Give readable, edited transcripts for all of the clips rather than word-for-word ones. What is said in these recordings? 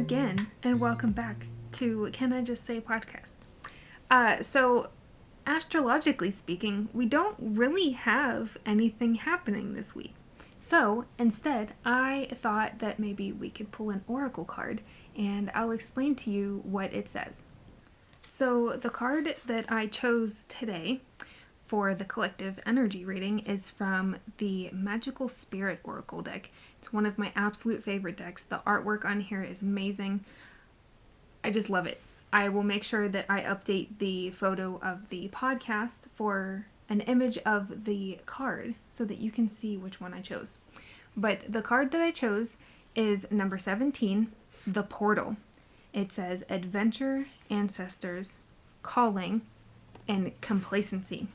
again, and welcome back to Can I Just Say podcast. So, astrologically speaking, we don't really have anything happening this week. So, instead, I thought that maybe we could pull an oracle card, and I'll explain to you what it says. So, the card that I chose today for the collective energy reading is from the Magical Spirit Oracle deck. It's one of my absolute favorite decks. The artwork on here is amazing. I just love it. I will make sure that I update the photo of the podcast for an image of the card so that you can see which one I chose. But the card that I chose is number 17, the Portal. It says adventure, ancestors, calling, and complacency.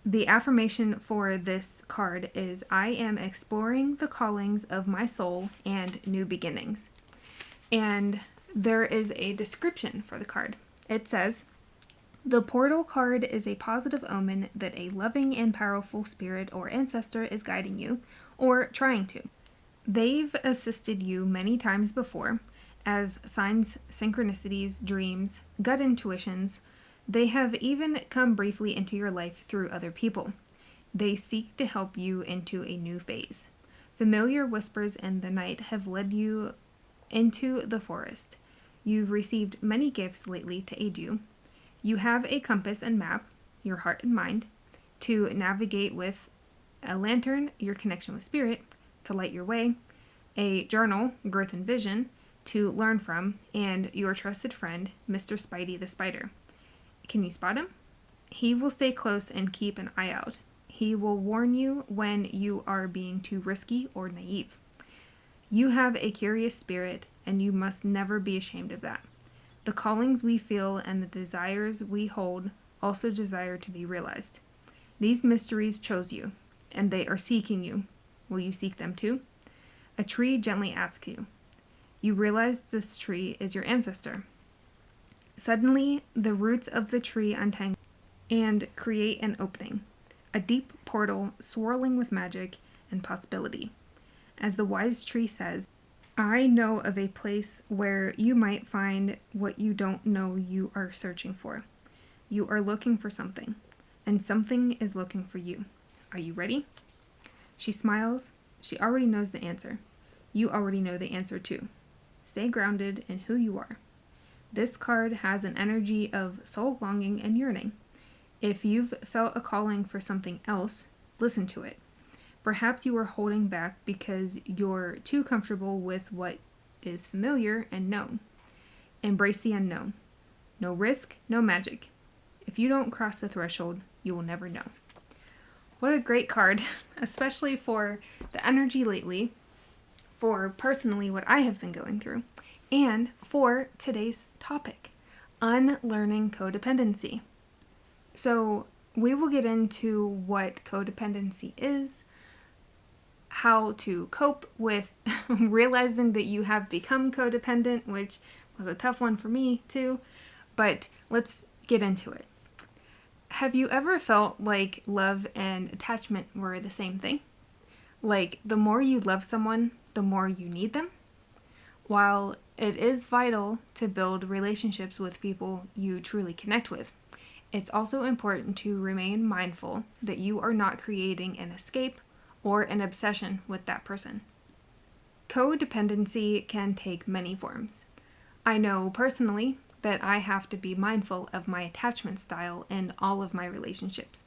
The affirmation for this card is, I am exploring the callings of my soul and new beginnings. And there is a description for the card. It says, the portal card is a positive omen that a loving and powerful spirit or ancestor is guiding you, or trying to. They've assisted you many times before, as signs, synchronicities, dreams, gut intuitions. They have even come briefly into your life through other people. They seek to help you into a new phase. Familiar whispers in the night have led you into the forest. You've received many gifts lately to aid you. You have a compass and map, your heart and mind, to navigate with, a lantern, your connection with spirit, to light your way, a journal, growth and vision, to learn from, and your trusted friend, Mr. Spidey the Spider. Can you spot him? He will stay close and keep an eye out. He will warn you when you are being too risky or naive. You have a curious spirit, and you must never be ashamed of that. The callings we feel and the desires we hold also desire to be realized. These mysteries chose you, and they are seeking you. Will you seek them too? A tree gently asks you. You realize this tree is your ancestor. Suddenly, the roots of the tree untangle and create an opening, a deep portal swirling with magic and possibility. As the wise tree says, I know of a place where you might find what you don't know you are searching for. You are looking for something, and something is looking for you. Are you ready? She smiles. She already knows the answer. You already know the answer too. Stay grounded in who you are. This card has an energy of soul longing and yearning. If you've felt a calling for something else, listen to it. Perhaps you are holding back because you're too comfortable with what is familiar and known. Embrace the unknown. No risk, no magic. If you don't cross the threshold, you will never know. What a great card, especially for the energy lately, for personally what I have been going through, and for today's topic, unlearning codependency. So we will get into what codependency is, how to cope with realizing that you have become codependent, which was a tough one for me too, but let's get into it. Have you ever felt like love and attachment were the same thing? Like the more you love someone, the more you need them? While it is vital to build relationships with people you truly connect with, it's also important to remain mindful that you are not creating an escape or an obsession with that person. Codependency can take many forms. I know personally that I have to be mindful of my attachment style in all of my relationships.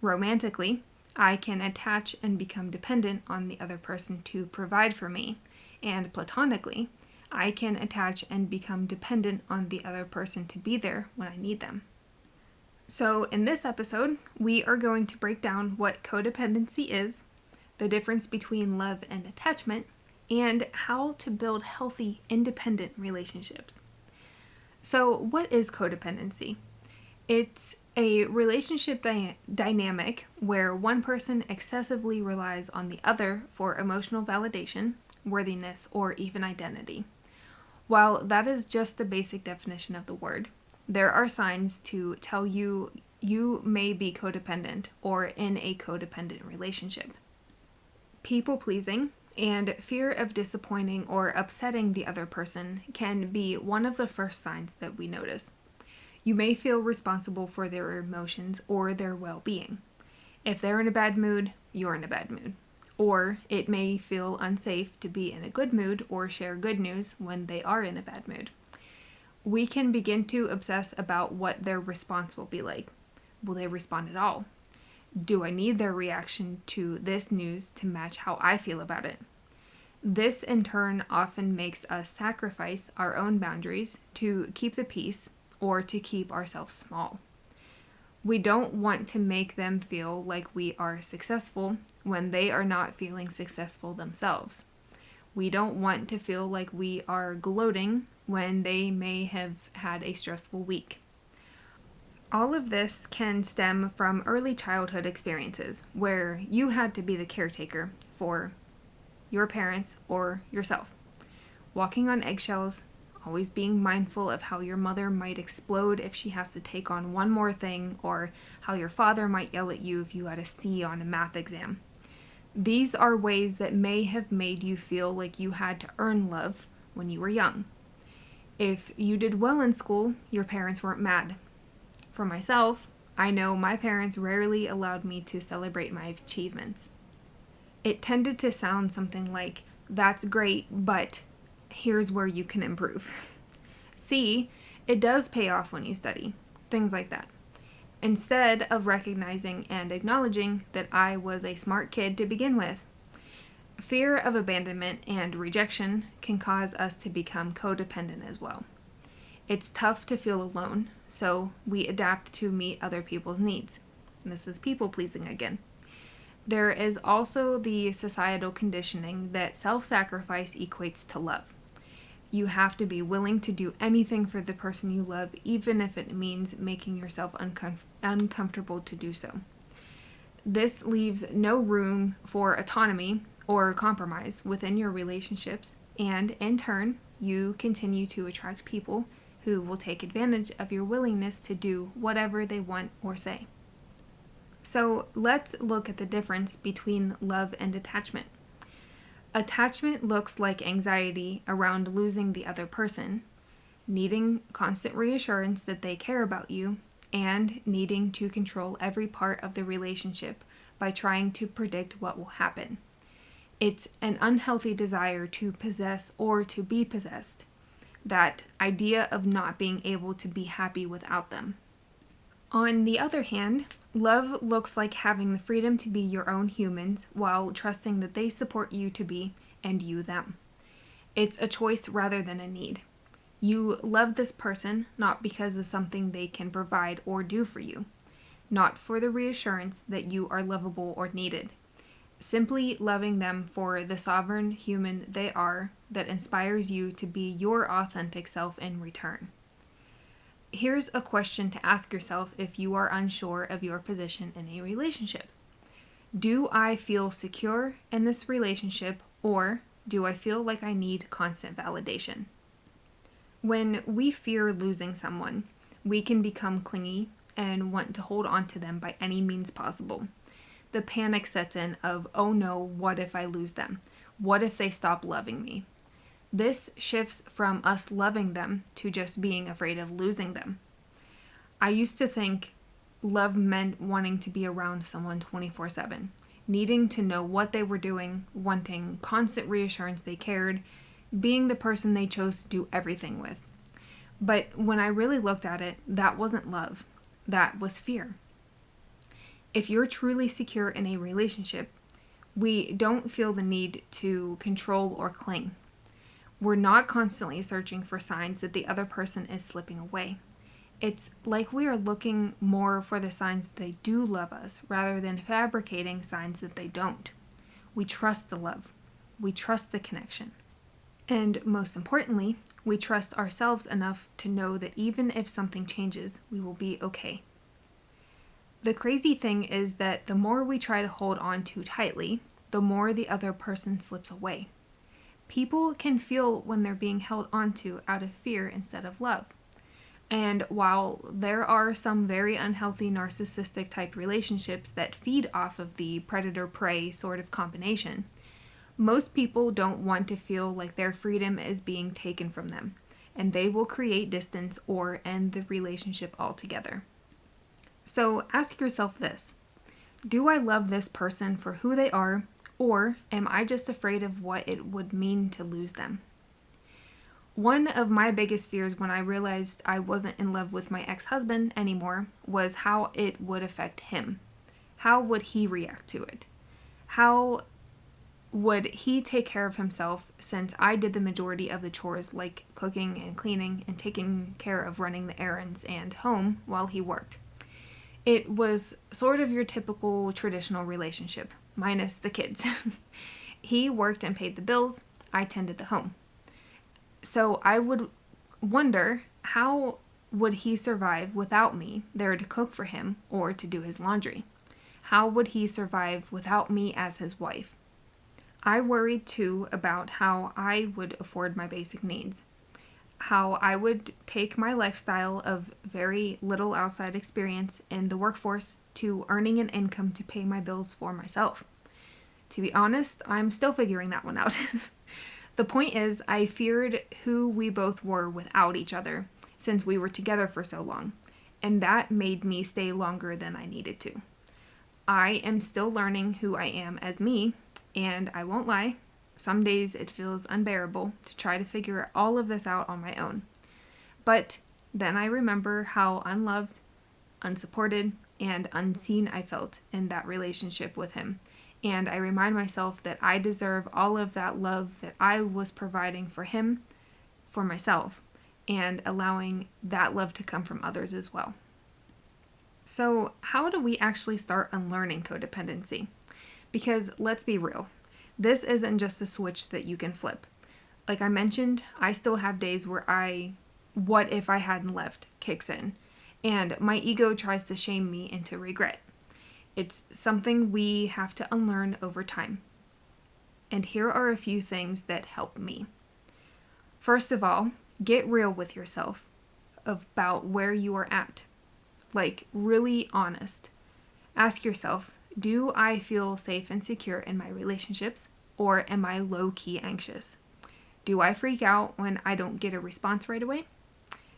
Romantically, I can attach and become dependent on the other person to provide for me, and platonically, I can attach and become dependent on the other person to be there when I need them. So in this episode, we are going to break down what codependency is, the difference between love and attachment, and how to build healthy, independent relationships. So what is codependency? It's a relationship dynamic where one person excessively relies on the other for emotional validation, worthiness, or even identity. While that is just the basic definition of the word, there are signs to tell you you may be codependent or in a codependent relationship. People-pleasing And fear of disappointing or upsetting the other person can be one of the first signs that we notice. You may feel responsible for their emotions or their well-being. If they're in a bad mood, you're in a bad mood. Or it may feel unsafe to be in a good mood or share good news when they are in a bad mood. We can begin to obsess about what their response will be like. Will they respond at all? Do I need their reaction to this news to match how I feel about it? This in turn often makes us sacrifice our own boundaries to keep the peace or to keep ourselves small. We don't want to make them feel like we are successful when they are not feeling successful themselves. We don't want to feel like we are gloating when they may have had a stressful week. All of this can stem from early childhood experiences where you had to be the caretaker for your parents or yourself. Walking on eggshells, always being mindful of how your mother might explode if she has to take on one more thing, or how your father might yell at you if you got a C on a math exam. These are ways that may have made you feel like you had to earn love when you were young. If you did well in school, your parents weren't mad. For myself, I know my parents rarely allowed me to celebrate my achievements. It tended to sound something like, "That's great, but here's where you can improve." See, it does pay off when you study. Things like that. Instead of recognizing and acknowledging that I was a smart kid to begin with. Fear of abandonment and rejection can cause us to become codependent as well. It's tough to feel alone, so we adapt to meet other people's needs. And this is people-pleasing again. There is also the societal conditioning that self-sacrifice equates to love. You have to be willing to do anything for the person you love, even if it means making yourself uncomfortable to do so. This leaves no room for autonomy or compromise within your relationships, and in turn, you continue to attract people who will take advantage of your willingness to do whatever they want or say. So let's look at the difference between love and attachment. Attachment looks like anxiety around losing the other person, needing constant reassurance that they care about you, and needing to control every part of the relationship by trying to predict what will happen. It's an unhealthy desire to possess or to be possessed. That idea of not being able to be happy without them. On the other hand, love looks like having the freedom to be your own humans while trusting that they support you to be, and you them. It's a choice rather than a need. You love this person not because of something they can provide or do for you, not for the reassurance that you are lovable or needed. Simply loving them for the sovereign human they are that inspires you to be your authentic self in return. Here's a question to ask yourself if you are unsure of your position in a relationship. Do I feel secure in this relationship, or do I feel like I need constant validation? When we fear losing someone, we can become clingy and want to hold on to them by any means possible. The panic sets in of, oh no, what if I lose them? What if they stop loving me? This shifts from us loving them to just being afraid of losing them. I used to think love meant wanting to be around someone 24/7, needing to know what they were doing, wanting constant reassurance they cared, being the person they chose to do everything with. But when I really looked at it, that wasn't love. That was fear. If you're truly secure in a relationship, we don't feel the need to control or cling. We're not constantly searching for signs that the other person is slipping away. It's like we are looking more for the signs that they do love us rather than fabricating signs that they don't. We trust the love. We trust the connection. And most importantly, we trust ourselves enough to know that even if something changes, we will be okay. The crazy thing is that the more we try to hold on too tightly, the more the other person slips away. People can feel when they're being held onto out of fear instead of love. And while there are some very unhealthy narcissistic type relationships that feed off of the predator-prey sort of combination, Most people don't want to feel like their freedom is being taken from them, and they will create distance or end the relationship altogether. So ask yourself this: do I love this person for who they are, or am I just afraid of what it would mean to lose them? One of my biggest fears when I realized I wasn't in love with my ex-husband anymore was how it would affect him. How would he react to it? How would he take care of himself since I did the majority of the chores like cooking and cleaning and taking care of running the errands and home while he worked? It was sort of your typical traditional relationship, minus the kids. He worked and paid the bills, I tended the home. So I would wonder, how would he survive without me there to cook for him or to do his laundry? How would he survive without me as his wife? I worried too about how I would afford my basic needs, how I would take my lifestyle of very little outside experience in the workforce to earning an income to pay my bills for myself. To be honest, I'm still figuring that one out. The point is, I feared who we both were without each other since we were together for so long, and that made me stay longer than I needed to. I am still learning who I am as me, and I won't lie, some days it feels unbearable to try to figure all of this out on my own. But then I remember how unloved, unsupported, and unseen I felt in that relationship with him. And I remind myself that I deserve all of that love that I was providing for him, for myself, and allowing that love to come from others as well. So, how do we actually start unlearning codependency? Because let's be real, this isn't just a switch that you can flip. Like I mentioned, I still have days where what if I hadn't left, kicks in, and my ego tries to shame me into regret. It's something we have to unlearn over time. And here are a few things that help me. First of all, get real with yourself about where you are at. Like, really honest. Ask yourself, do I feel safe and secure in my relationships, or am I low-key anxious? Do I freak out when I don't get a response right away?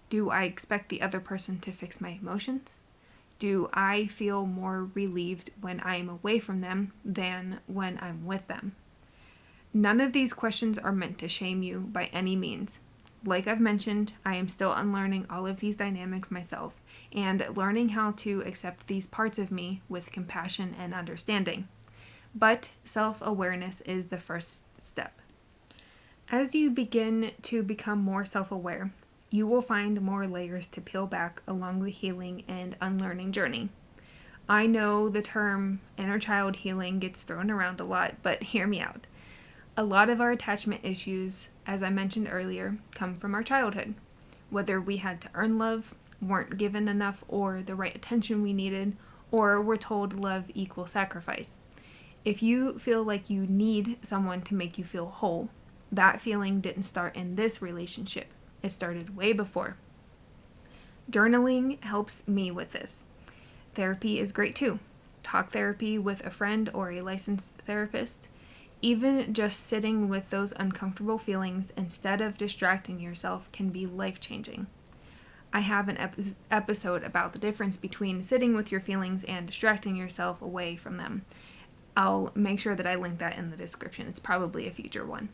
Do I expect the other person to fix my emotions? Do I feel more relieved when I'm away from them than when I'm with them? None of these questions are meant to shame you by any means. Like I've mentioned, I am still unlearning all of these dynamics myself and learning how to accept these parts of me with compassion and understanding. But self-awareness is the first step. As you begin to become more self-aware, you will find more layers to peel back along the healing and unlearning journey. I know the term inner child healing gets thrown around a lot, but hear me out. A lot of our attachment issues, as I mentioned earlier, come from our childhood. Whether we had to earn love, weren't given enough or the right attention we needed, or were told love equals sacrifice. If you feel like you need someone to make you feel whole, that feeling didn't start in this relationship. It started way before. Journaling helps me with this. Therapy is great too. Talk therapy with a friend or a licensed therapist. Even just sitting with those uncomfortable feelings instead of distracting yourself can be life-changing. I have an episode about the difference between sitting with your feelings and distracting yourself away from them. I'll make sure that I link that in the description. It's probably a future one.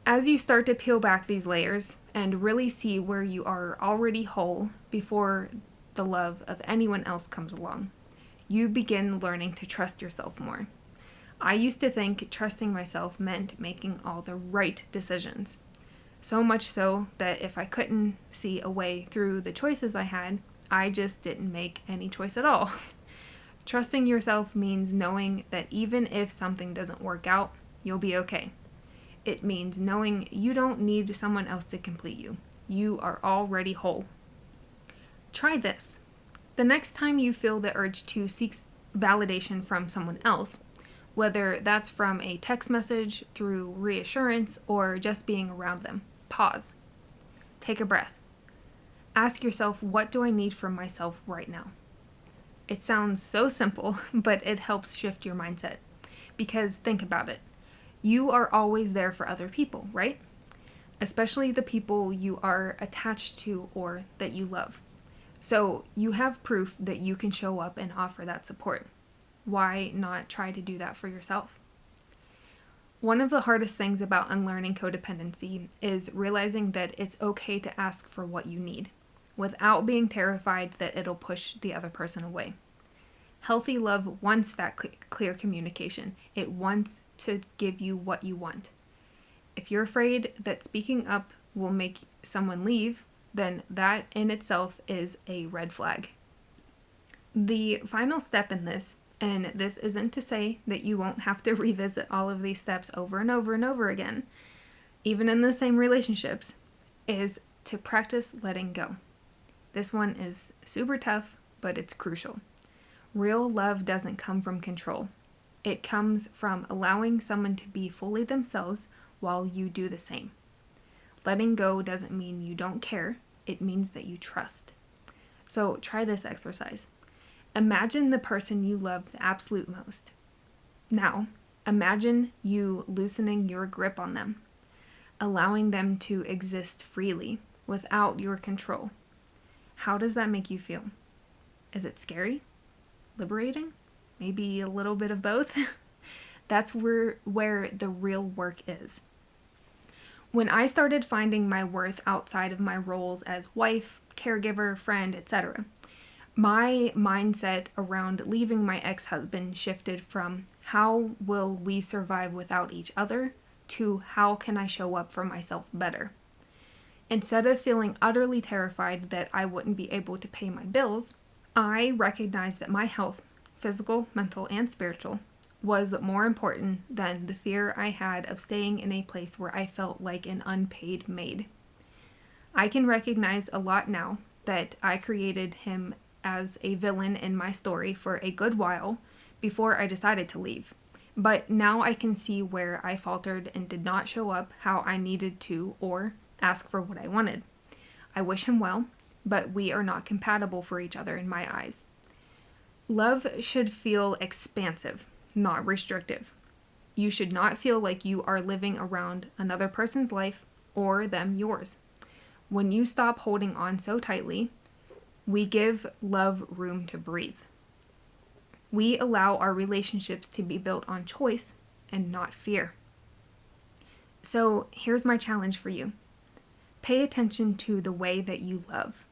As you start to peel back these layers and really see where you are already whole before the love of anyone else comes along, you begin learning to trust yourself more. I used to think trusting myself meant making all the right decisions. So much so that if I couldn't see a way through the choices I had, I just didn't make any choice at all. Trusting yourself means knowing that even if something doesn't work out, you'll be okay. It means knowing you don't need someone else to complete you. You are already whole. Try this. The next time you feel the urge to seek validation from someone else, whether that's from a text message, through reassurance, or just being around them, pause. Take a breath. Ask yourself, what do I need from myself right now? It sounds so simple, but it helps shift your mindset. Because think about it. You are always there for other people, right? Especially the people you are attached to or that you love. So you have proof that you can show up and offer that support. Why not try to do that for yourself? One of the hardest things about unlearning codependency is realizing that it's okay to ask for what you need without being terrified that it'll push the other person away. Healthy love wants that clear communication. It wants to give you what you want. If you're afraid that speaking up will make someone leave, then that in itself is a red flag. The final step in this, and this isn't to say that you won't have to revisit all of these steps over and over and over again, even in the same relationships, is to practice letting go. This one is super tough, but it's crucial. Real love doesn't come from control. It comes from allowing someone to be fully themselves while you do the same. Letting go doesn't mean you don't care. It means that you trust. So try this exercise. Imagine the person you love the absolute most. Now, imagine you loosening your grip on them, allowing them to exist freely without your control. How does that make you feel? Is it scary? Liberating? Maybe a little bit of both? That's where the real work is. When I started finding my worth outside of my roles as wife, caregiver, friend, etc., my mindset around leaving my ex-husband shifted from how will we survive without each other to how can I show up for myself better. Instead of feeling utterly terrified that I wouldn't be able to pay my bills, I recognized that my health, physical, mental, and spiritual, was more important than the fear I had of staying in a place where I felt like an unpaid maid. I can recognize a lot now that I created him as a villain in my story for a good while before I decided to leave. But now I can see where I faltered and did not show up how I needed to or ask for what I wanted. I wish him well, but we are not compatible for each other in my eyes. Love should feel expansive, not restrictive. You should not feel like you are living around another person's life or them yours. When you stop holding on so tightly, we give love room to breathe. We allow our relationships to be built on choice and not fear. So here's my challenge for you. Pay attention to the way that you love.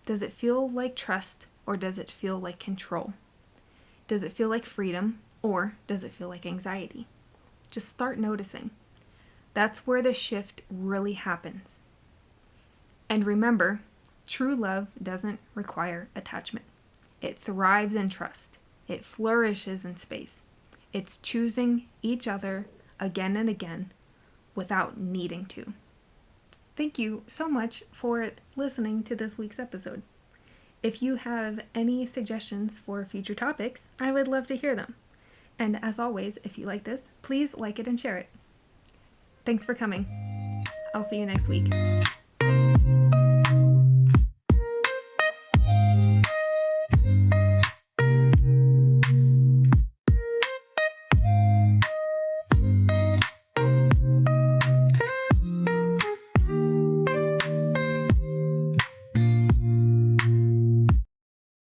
Does it feel like trust or does it feel like control? Does it feel like freedom or does it feel like anxiety? Just start noticing. That's where the shift really happens. And remember, true love doesn't require attachment. It thrives in trust. It flourishes in space. It's choosing each other again and again without needing to. Thank you so much for listening to this week's episode. If you have any suggestions for future topics, I would love to hear them. And as always, if you like this, please like it and share it. Thanks for coming. I'll see you next week.